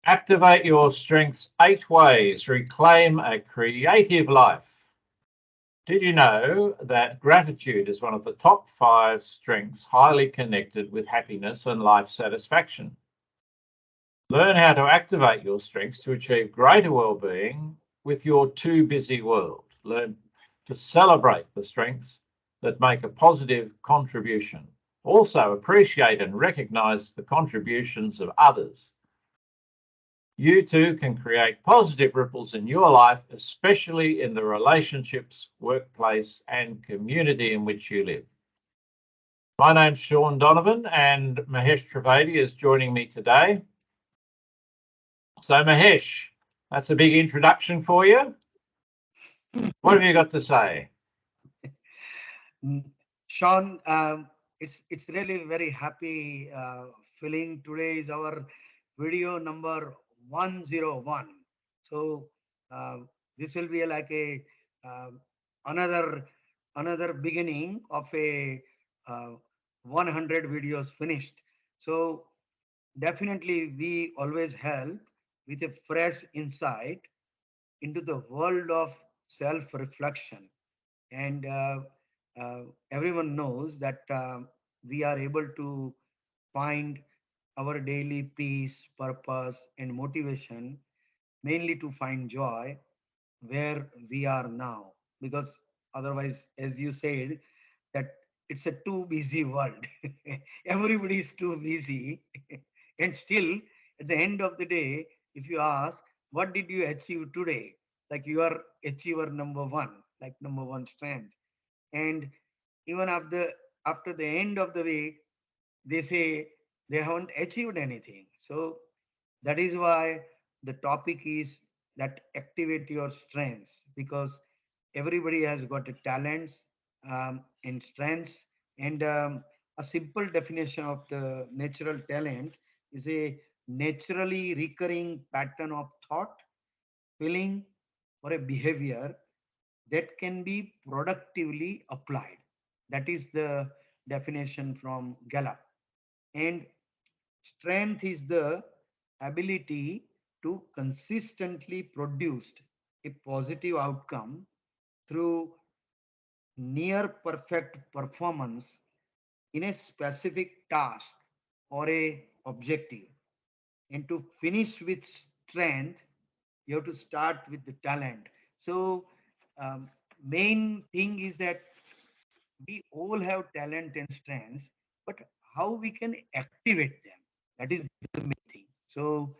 Activate your strengths 8 ways. Reclaim a creative life. Did you know that gratitude is one of the top 5 strengths highly connected with happiness and life satisfaction? Learn how to activate your strengths to achieve greater well-being with your too busy world. Learn to celebrate the strengths that make a positive contribution. Also, appreciate and recognize the contributions of others. You too can create positive ripples in your life, especially in the relationships, workplace, and community in which you live. My name's Sean Donovan, and Mahesh Trivedi is joining me today. So, Mahesh, that's a big introduction for you. What have you got to say? Mm, Sean, it's really very happy feeling. Today is our video number 101. So uh, this will be like a um another another beginning of a 100 videos finished. So definitely we always help with a fresh insight into the world of self-reflection and uh, everyone knows that we are able to find our daily peace, purpose, and motivation mainly to find joy where we are now. Because otherwise, as you said, that it's a too busy world. Everybody is too busy. And still, at the end of the day, if you ask, what did you achieve today? Like you are achiever number one, like number one strength. And even after the end of the week, they say they haven't achieved anything. So that is why the topic is that activate your strengths, because everybody has got a talents and strengths. And a simple definition of the natural talent is a naturally recurring pattern of thought, feeling, or a behavior that can be productively applied. That is the definition from Gallup. And strength is the ability to consistently produce a positive outcome through near perfect performance in a specific task or a objective. And to finish with strength, you have to start with the talent. So main thing is that we all have talent and strengths, but how we can activate them, that is the main thing. So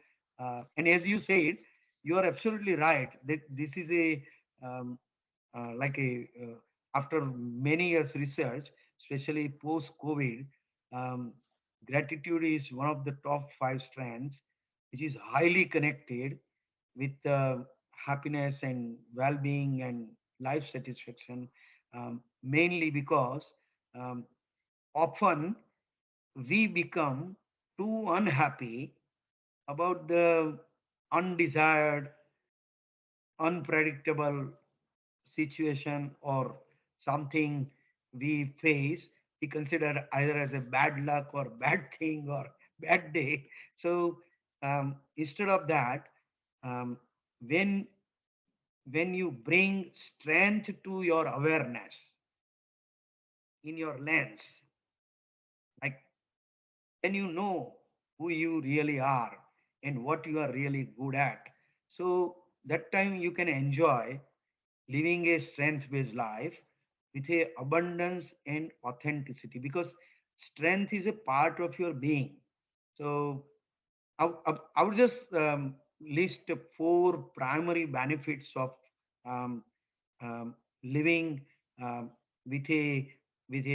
and as you said, you are absolutely right that this is a um, like a after many years research, especially post covid, um, gratitude is one of the top 5 strengths which is highly connected with happiness and well-being and life satisfaction, mainly because um, often we become too unhappy about the undesired, unpredictable situation or something we face. We consider either as a bad luck or bad thing or bad day. So instead of that, um, when when you bring strength to your awareness in your lens, like then you know who you really are and what you are really good at. So that time you can enjoy living a strength based life with a abundance and authenticity, because strength is a part of your being. So I would just list 4 primary benefits of um, living um, with a with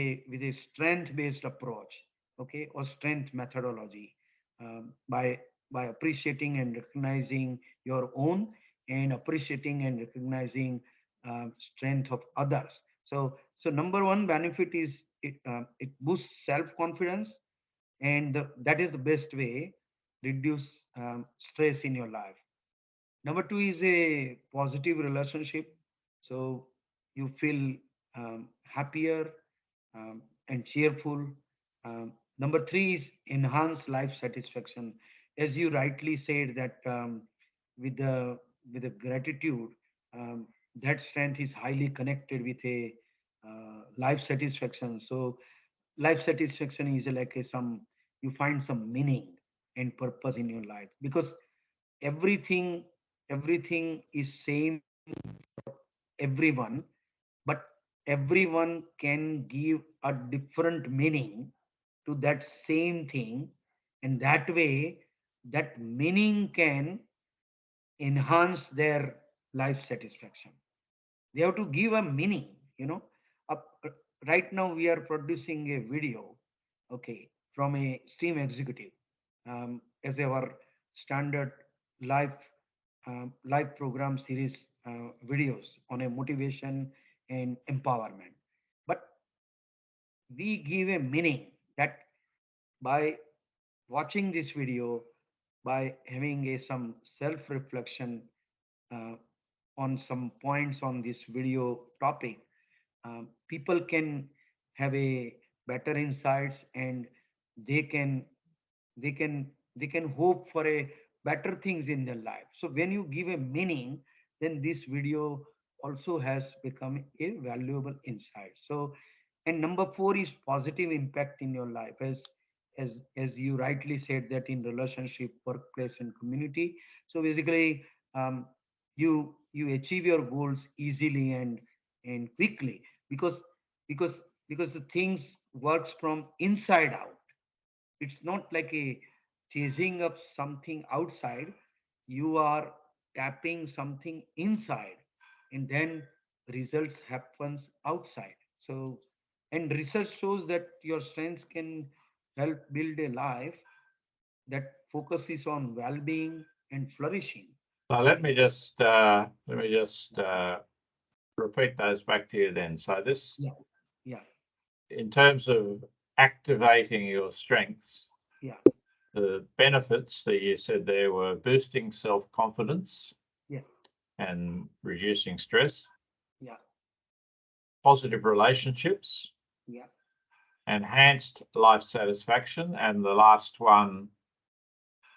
a strength based approach, okay, or strength methodology, by appreciating and recognizing your own, and appreciating and recognizing strength of others. So number one benefit is it boosts self confidence, and that is the best way reduce stress in your life. Number two is a positive relationship. So you feel happier and cheerful. Number three is enhanced life satisfaction. as you rightly said that with the with the gratitude, that strength is highly connected with a life satisfaction. So life satisfaction is like a some, you find some meaning and purpose in your life, because everything everything is same everyone, but everyone can give a different meaning to that same thing, and that way that meaning can enhance their life satisfaction. They have to give a meaning, you know. Up- right now we are producing a video, okay, from a steam executive, as our standard live live program series videos on a motivation and empowerment. But we give a meaning that by watching this video, by having a some self reflection uh, on some points on this video topic, people can have a better insights, and they can they can hope for a better things in their life. So when you give a meaning, then this video also has become a valuable insight. So, and number four is positive impact in your life, as you rightly said that in relationship, workplace, and community. So basically, um, you achieve your goals easily and quickly, because because because the things works from inside out. It's not like a chasing up something outside. You are tapping something inside, and then results happens outside. So, and research shows that your strengths can help build a life that focuses on well-being and flourishing. So let me just repeat those back to you then. So this, Yeah, yeah, in terms of activating your strengths, yeah, the benefits that you said there were boosting self-confidence yeah, and reducing stress, yeah, positive relationships, yeah, enhanced life satisfaction, and the last one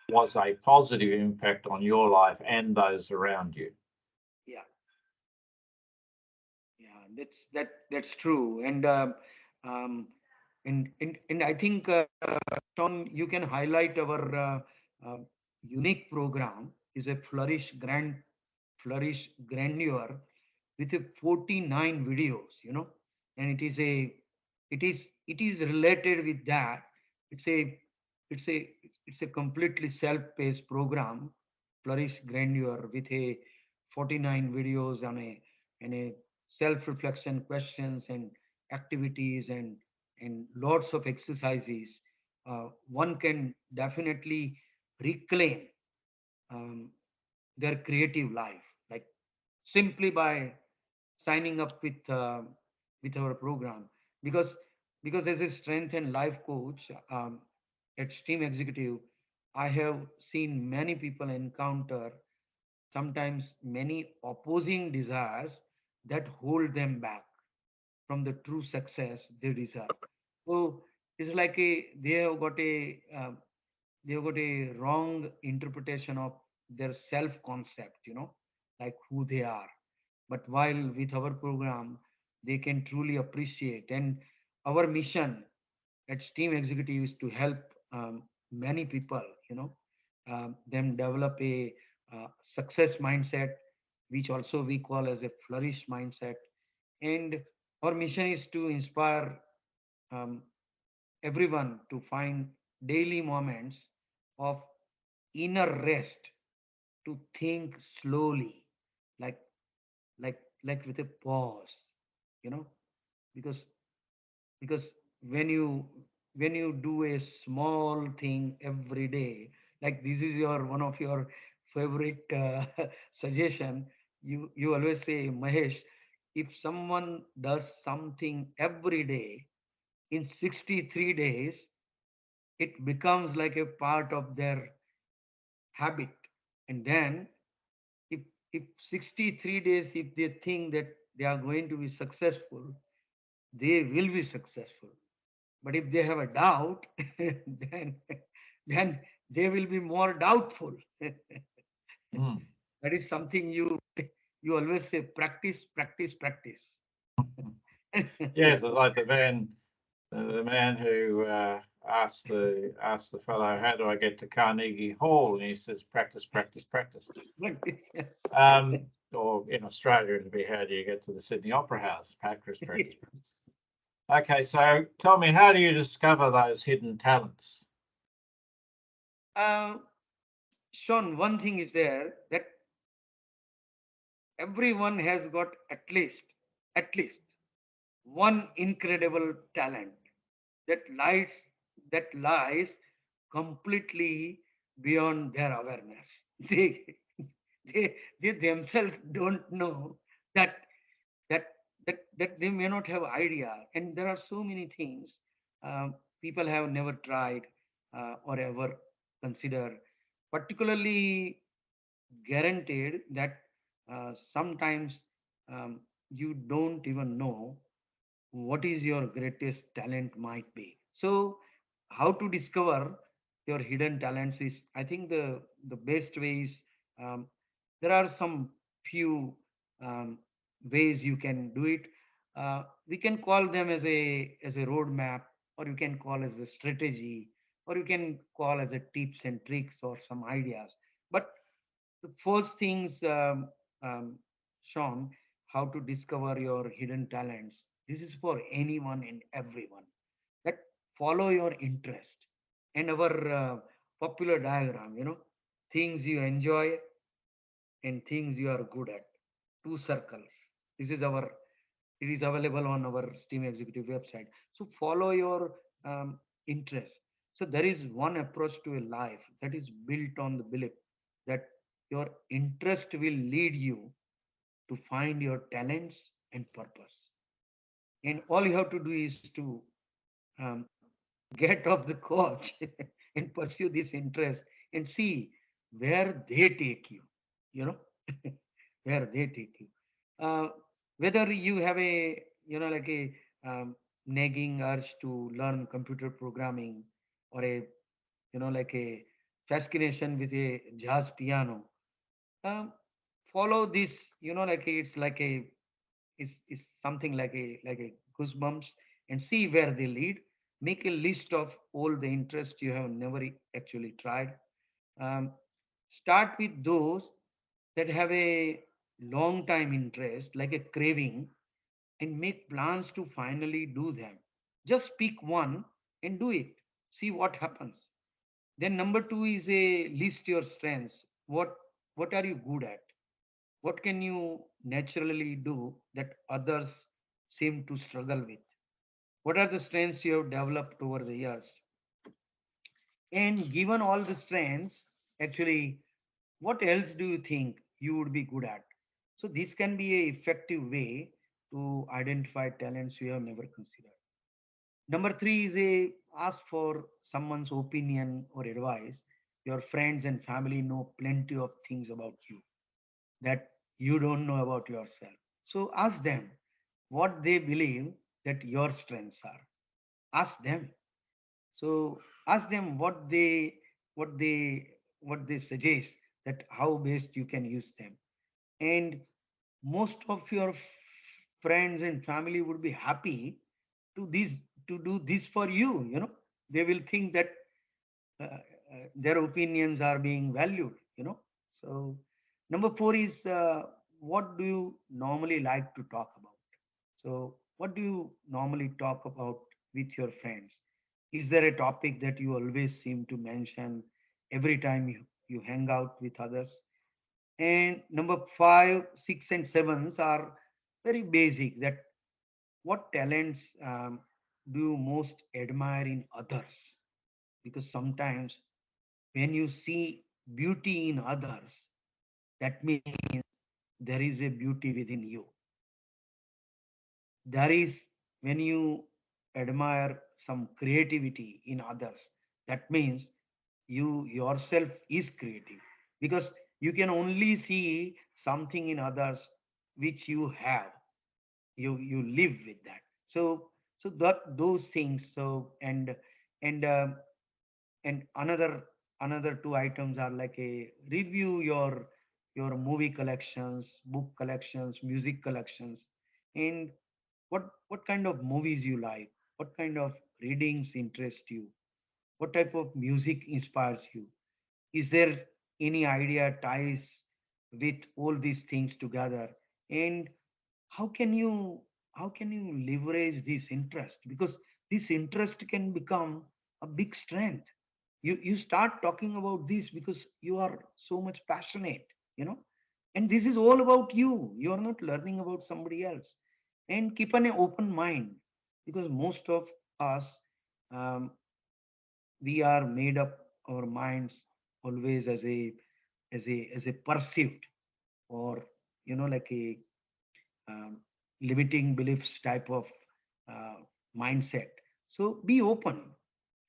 was a positive impact on your life and those around you. yeah. Yeah, that's true. Um, and I think, Sean, you can highlight our unique program is a flourish grandeur with a 49 videos, you know, and it is related with that. It's a it's a it's a completely self-paced program, flourish grandeur, with a 49 videos on a and a self-reflection questions and activities and lots of exercises. One can definitely reclaim um, their creative life, like simply by signing up with our program. Because because as a strength and life coach, at Stream Executive, I have seen many people encounter sometimes many opposing desires that hold them back from the true success they deserve. So it's like they have got a wrong interpretation of their self concept, you know, like who they are. But while with our program, they can truly appreciate. And our mission at Steam Executive is to help many people, you know, them develop a success mindset, which also we call as a flourish mindset. And our mission is to inspire um, everyone to find daily moments of inner rest, to think slowly, like like with a pause, you know, because because when you do a small thing every day, like this is your one of your favorite suggestion. You always say, Mahesh, if someone does something every day in 63 days, it becomes like a part of their habit. And then if if 63 days, if they think that they are going to be successful, they will be successful. But if they have a doubt, then then they will be more doubtful. Mm. That is something you always say, practice, practice, practice. Yes, it's like the man who asked the fellow, "How do I get to Carnegie Hall?" And he says, "Practice, practice, practice." Practice. Or in Australia, it'd be, "How do you get to the Sydney Opera House?" Practice, practice, practice. Okay, so tell me, how do you discover those hidden talents? uh, Sean, one thing is there that everyone has got at least one incredible talent that lies completely beyond their awareness. They they themselves don't know that that that they may not have idea. And there are so many things people have never tried or ever considered, particularly guaranteed that sometimes you don't even know what is your greatest talent might be. So how to discover your hidden talents is, I think, the best way is, um, there are some few um, ways you can do it. We can call them as a roadmap, or you can call as a strategy, or you can call as a tips and tricks or some ideas. But the first things, um, Sean, how to discover your hidden talents. This is for anyone and everyone. That follow your interest and our popular diagram. Things you enjoy and things you are good at. Two circles. This is our. It is available on our Steam Executive website. So follow your interest. So there is one approach to a life that is built on the belief that your interest will lead you to find your talents and purpose. And all you have to do is to um, get off the couch and pursue this interest and see where they take you, you know, where they take you. Uh, Whether you have a, like a nagging urge to learn computer programming, or a, like a fascination with a jazz piano, um, follow this, like it's like a, is something like a goosebumps, and see where they lead. Make a list of all the interests you have never actually tried. um, Start with those that have a long time interest, like a craving, and make plans to finally do them. Just pick one and do it. See what happens. Then number two is a list your strengths. What are you good at? What can you naturally do that others seem to struggle with? What are the strengths you have developed over the years? And given all the strengths, actually, what else do you think you would be good at? So this can be a effective way to identify talents you have never considered. Number three is a ask for someone's opinion or advice. Your friends and family know plenty of things about you that you don't know about yourself. So ask them what they believe that your strengths are. Ask them. So ask them what they what they suggest, that how best you can use them. And most of your friends and family would be happy to this to do this for you. They will think that their opinions are being valued. So number four is, what do you normally like to talk about? So what do you normally talk about with your friends? Is there a topic that you always seem to mention every time you hang out with others? And number five, six, and sevens are very basic. That what talents do you most admire in others? Because sometimes when you see beauty in others, that means there is a beauty within you. There is, when you admire some creativity in others, that means you yourself is creative, because you can only see something in others which you have. You live with that. So that those things. So and and another another two items are like a review your movie collections, book collections, music collections, and what kind of movies you like, what kind of readings interest you, what type of music inspires you. Is there any idea ties with all these things together? And how can you how can you leverage this interest? Because this interest can become a big strength. You start talking about this because you are so much passionate, you know, and this is all about you. You are not learning about somebody else. And keep an open mind, because most of us, um, we are made up our minds always as a perceived, or like a um, limiting beliefs type of uh, mindset. So be open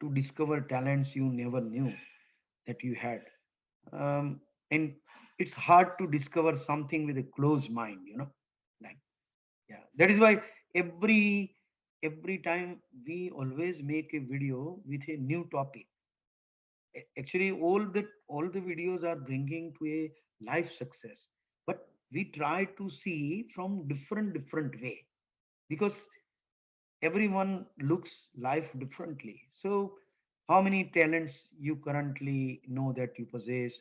to discover talents you never knew that you had. And it's hard to discover something with a closed mind, like, yeah, that is why every time we always make a video with a new topic. Actually, all the videos are bringing to a life success, but we try to see from different way, because everyone looks life differently. So how many talents you currently know that you possess?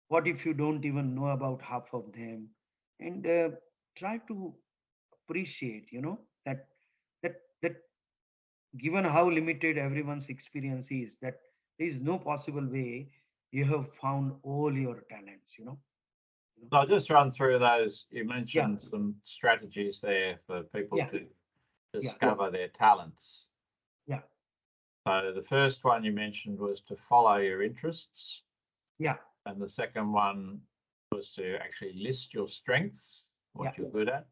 What if you don't even know about half of them? And try to appreciate, that given how limited everyone's experience is, that there is no possible way you have found all your talents. You know? So I'll just run through those. You Yeah, mentioned some strategies there for people yeah, to yeah, discover their talents. yeah, So the first one you mentioned was to follow your interests, yeah, and the second one was to actually list your strengths, yeah, what you're good at.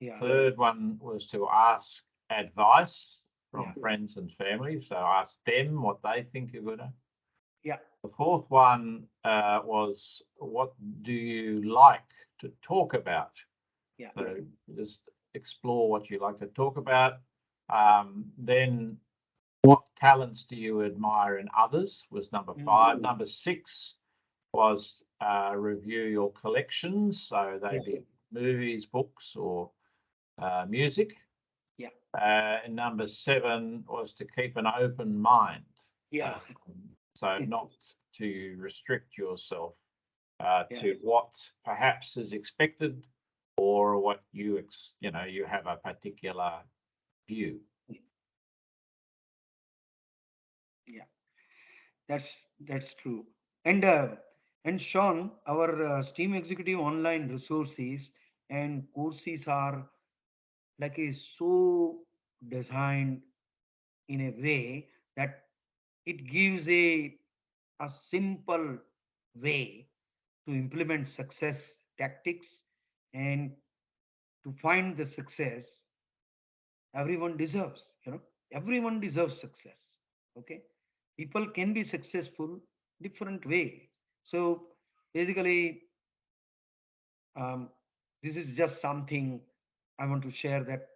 yeah, Third one was to ask advice yeah, from friends and family. So ask them what they think you're good at. yeah, The fourth one was what do you like to talk about? yeah, So just explore what you like to talk about. Then what talents do you admire in others was number mm, five. Number six was review your collections. So they yeah, be movies, books, or music. yeah, And number seven was to keep an open mind. yeah, Um, so not to restrict yourself yeah, to what perhaps is expected or what you have a particular view. yeah. That's true. And Sean, our Steam Executive online resources and courses are like is so designed in a way that it gives a simple way to implement success tactics, and to find the success everyone deserves. Everyone deserves success. Okay, people can be successful different way. So basically, um, this is just something I want to share, that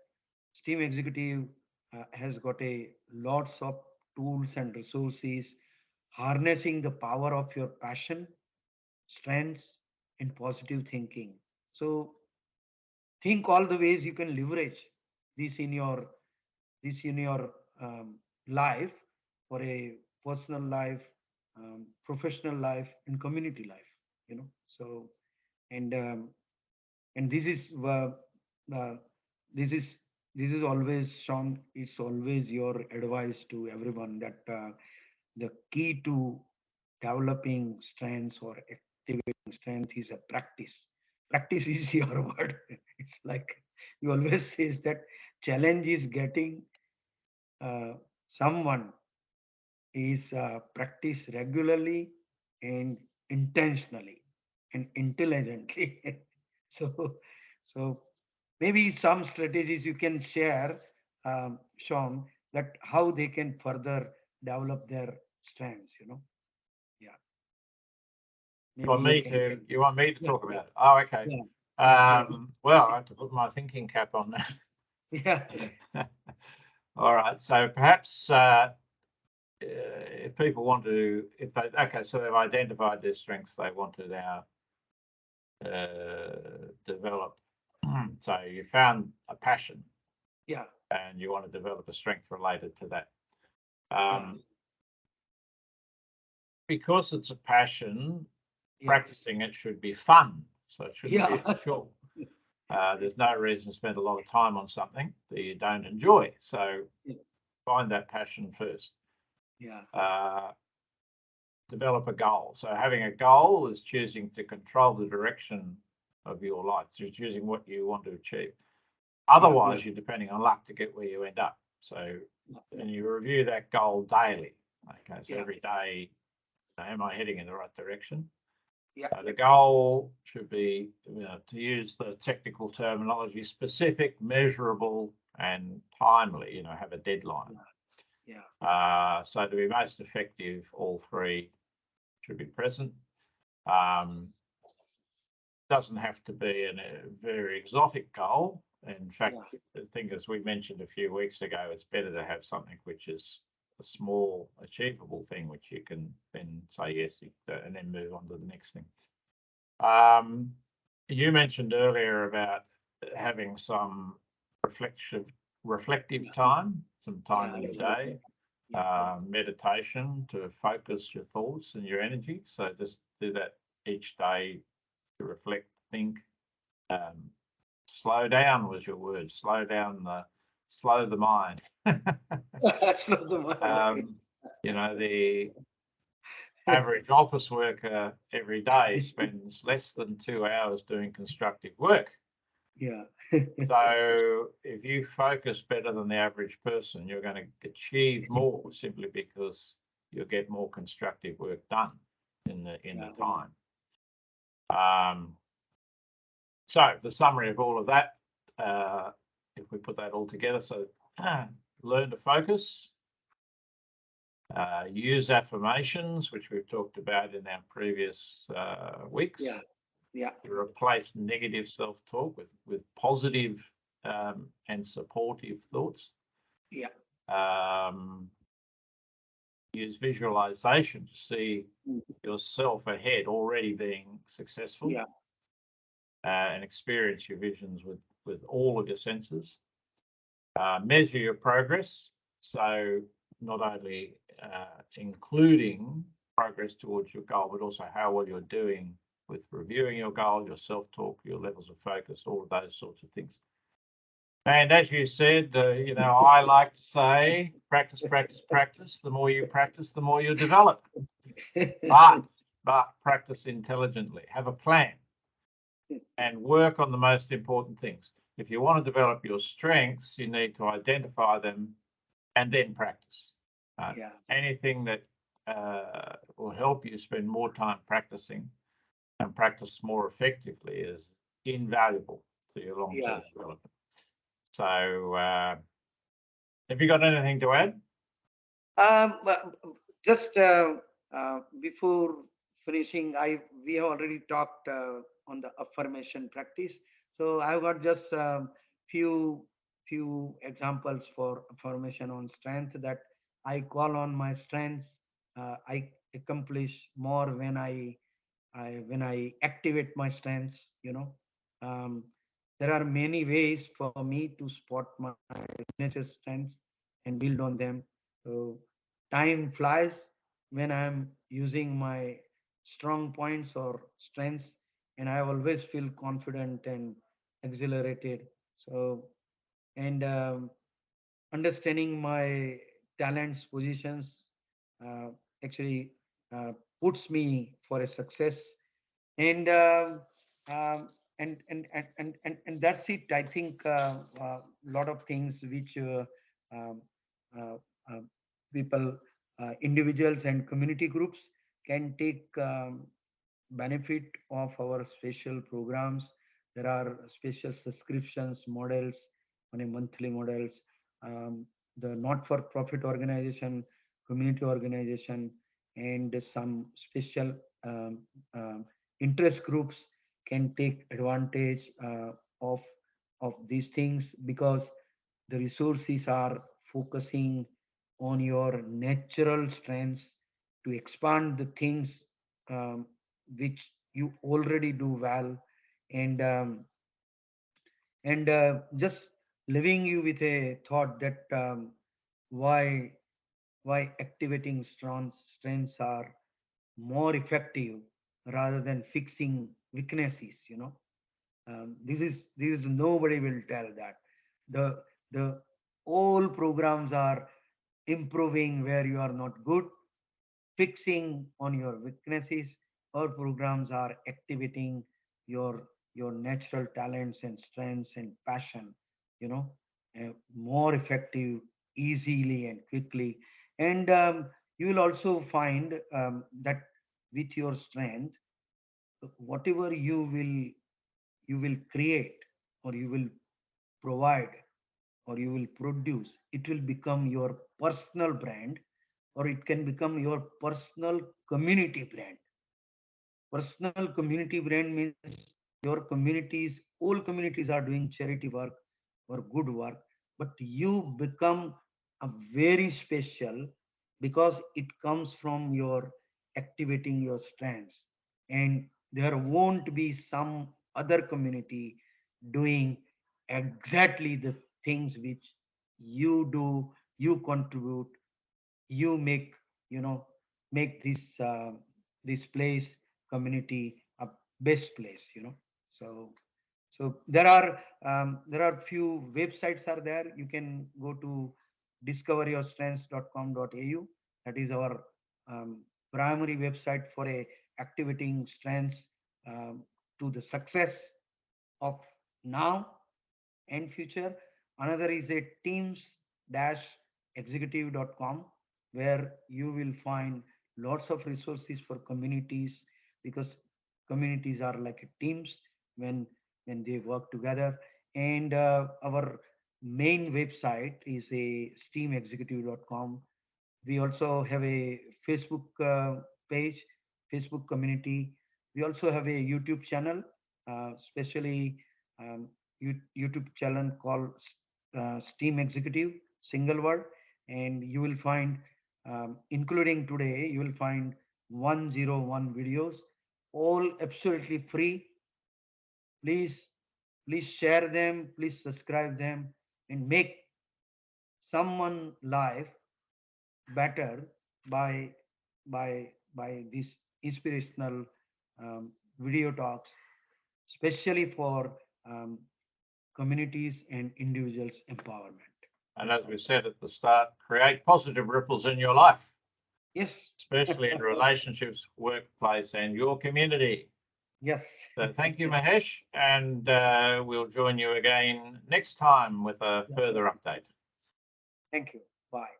Steam Executive has got a lots of tools and resources harnessing the power of your passion, strengths, and positive thinking. So think all the ways you can leverage this in your this in your life, for a personal life, professional life, and community life. So, and this is uh, this is this is always, Sean, it's always your advice to everyone, that the key to developing strengths or activating strength is a practice. Practice is your word. It's like you always says that challenge is getting uh, someone is practice regularly and intentionally and intelligently. so so maybe some strategies you can share, Sean, that how they can further develop their strengths. Yeah, You maybe want you me can. to you want me to Yeah, talk about it? Oh, okay. yeah, yeah, Well, I have to put my thinking cap on yeah, now. All right. So perhaps if people want to, if they, okay, so they've identified their strengths, they want to now develop. So you found a passion Yeah. and you want to develop a strength related to that. Yeah. Because it's a passion, Yeah. practicing it should be fun. So it shouldn't be Yeah. a chore. There's no reason to spend a lot of time on something that you don't enjoy. So find that passion first. Yeah. Develop a goal. So having a goal is choosing to control the direction of your life. So you're choosing what you want to achieve. Otherwise, you're depending on luck to get where you end up. So, and you review that goal daily. Okay, so every day, am I heading in the right direction? Yeah. The goal should be, to use the technical terminology, specific, measurable, and timely. Have a deadline. Yeah. So to be most effective, all three should be present. Doesn't have to be a very exotic goal. In fact, I think, as we mentioned a few weeks ago, it's better to have something which is a small, achievable thing, which you can then say yes, and then move on to the next thing. You mentioned earlier about having some reflective time, some time in the day, meditation to focus your thoughts and your energy. So just do that each day to reflect, think. Slow down was your word. Slow the mind. That's not the one. The average office worker every day spends less than 2 hours doing constructive work. Yeah. So if you focus better than the average person, you're going to achieve more simply because you'll get more constructive work done in the time. So the summary of all of that, if we put that all together, so learn to focus, use affirmations, which we've talked about in our previous weeks. To replace negative self-talk with positive and supportive thoughts. Use visualization to see yourself ahead already being successful. And experience your visions with all of your senses. Measure your progress. So not only including progress towards your goal, but also how well you're doing with reviewing your goal, your self-talk, your levels of focus, all of those sorts of things. And as you said, I like to say, practice, practice, practice. The more you practice, the more you develop. But practice intelligently. Have a plan and work on the most important things. If you want to develop your strengths, you need to identify them and then practice. Anything that will help you spend more time practicing and practice more effectively is invaluable to your long-term development. So, have you got anything to add? Just before finishing, we have already talked on the affirmation practice. So I've got just few examples for affirmation on strength that I call on my strengths. I accomplish more when I activate my strengths. There are many ways for me to spot my signature strengths and build on them. So time flies when I'm using my strong points or strengths, and I always feel confident and exhilarated. So, and understanding my talents, positions, uh, actually puts me for a success. And and that's it. I think a lot of things which um, uh, uh, people, individuals and community groups can take benefit of our special programs. There are special subscriptions models on a monthly models. The not-for-profit organization, community organization, and some special um, um, interest groups can take advantage of these things because the resources are focusing on your natural strengths, to expand the things um, which you already do well, and just leaving you with a thought that why activating strengths are more effective rather than fixing weaknesses. This is nobody will tell that the all programs are improving where you are not good, fixing on your weaknesses, or programs are activating your natural talents and strengths and passion, you know more effective, easily and quickly. And you will also find that with your strength, whatever you will create, or you will provide, or you will produce, it will become your personal brand, or it can become your personal community brand. Personal community brand means your communities, all communities are doing charity work or good work, but you become a very special because it comes from your activating your strengths. And there won't be some other community doing exactly the things which you do, you contribute, you make, you know make this place, community, a best place. So there are few websites are there. You can go to discoveryourstrengths.com.au. That is our primary website for a activating strengths um, to the success of now and future. Another is a teams-executive.com, where you will find lots of resources for communities, because communities are like teams when they work together. And our main website is a steamexecutive.com. We also have a Facebook page, Facebook community. We also have a YouTube channel, especially um, YouTube channel called Steam Executive, single word. And you will find, including today, you will find 101 videos, all absolutely free. Please, please share them, please subscribe them, and make someone life better by these inspirational video talks, especially for um, communities and individuals empowerment. And as we said at the start, create positive ripples in your life, Yes. especially in relationships, workplace, and your community. Yes. So thank you, Mahesh, and we'll join you again next time with a Yeah. further update. Thank you. Bye.